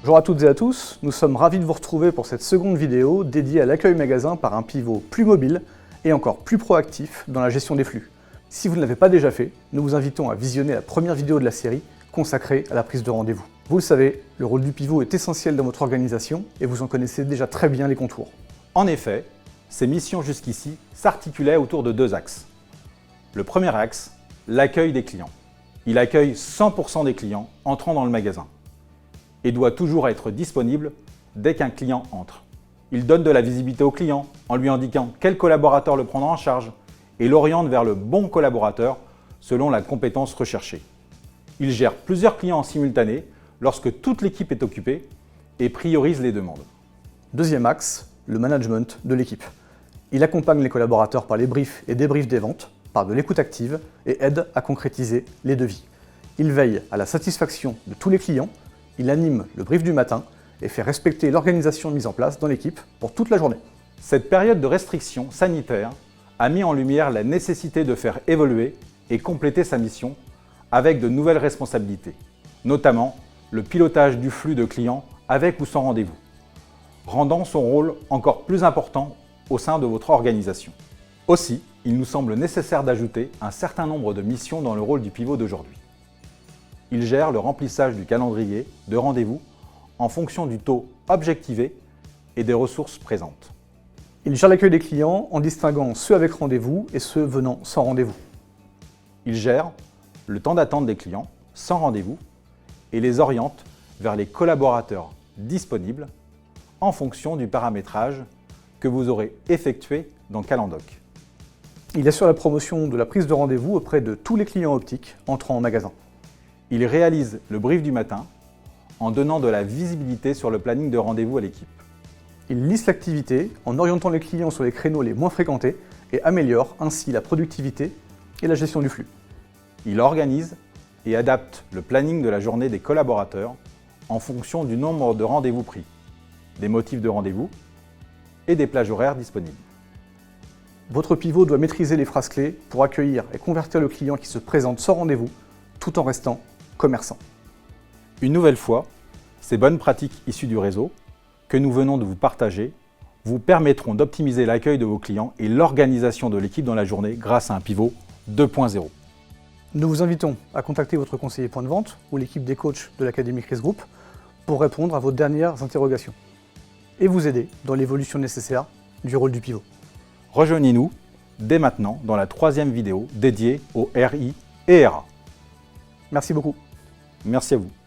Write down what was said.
Bonjour à toutes et à tous, nous sommes ravis de vous retrouver pour cette seconde vidéo dédiée à l'accueil magasin par un pivot plus mobile et encore plus proactif dans la gestion des flux. Si vous ne l'avez pas déjà fait, nous vous invitons à visionner la première vidéo de la série consacrée à la prise de rendez-vous. Vous le savez, le rôle du pivot est essentiel dans votre organisation et vous en connaissez déjà très bien les contours. En effet, ces missions jusqu'ici s'articulaient autour de deux axes. Le premier axe, l'accueil des clients. Il accueille 100% des clients entrant dans le magasin et doit toujours être disponible dès qu'un client entre. Il donne de la visibilité au client en lui indiquant quel collaborateur le prendra en charge et l'oriente vers le bon collaborateur selon la compétence recherchée. Il gère plusieurs clients en simultané lorsque toute l'équipe est occupée et priorise les demandes. Deuxième axe, le management de l'équipe. Il accompagne les collaborateurs par les briefs et débriefs des ventes, par de l'écoute active et aide à concrétiser les devis. Il veille à la satisfaction de tous les clients, il anime le brief du matin et fait respecter l'organisation mise en place dans l'équipe pour toute la journée. Cette période de restriction sanitaire a mis en lumière la nécessité de faire évoluer et compléter sa mission avec de nouvelles responsabilités, notamment le pilotage du flux de clients avec ou sans rendez-vous, rendant son rôle encore plus important au sein de votre organisation. Aussi, il nous semble nécessaire d'ajouter un certain nombre de missions dans le rôle du pivot d'aujourd'hui. Il gère le remplissage du calendrier de rendez-vous en fonction du taux objectivé et des ressources présentes. Il gère l'accueil des clients en distinguant ceux avec rendez-vous et ceux venant sans rendez-vous. Il gère le temps d'attente des clients sans rendez-vous et les oriente vers les collaborateurs disponibles en fonction du paramétrage que vous aurez effectué dans Calendoc. Il assure la promotion de la prise de rendez-vous auprès de tous les clients optiques entrant en magasin. Il réalise le brief du matin en donnant de la visibilité sur le planning de rendez-vous à l'équipe. Il liste l'activité en orientant les clients sur les créneaux les moins fréquentés et améliore ainsi la productivité et la gestion du flux. Il organise et adapte le planning de la journée des collaborateurs en fonction du nombre de rendez-vous pris, des motifs de rendez-vous et des plages horaires disponibles. Votre pivot doit maîtriser les phrases clés pour accueillir et convertir le client qui se présente sans rendez-vous tout en restant commerçant. Une nouvelle fois, ces bonnes pratiques issues du réseau que nous venons de vous partager vous permettront d'optimiser l'accueil de vos clients et l'organisation de l'équipe dans la journée grâce à un pivot 2.0. Nous vous invitons à contacter votre conseiller point de vente ou l'équipe des coachs de l'Académie Chris Group pour répondre à vos dernières interrogations et vous aider dans l'évolution nécessaire du rôle du pivot. Rejoignez-nous dès maintenant dans la troisième vidéo dédiée au RI et RA. Merci beaucoup. Merci à vous.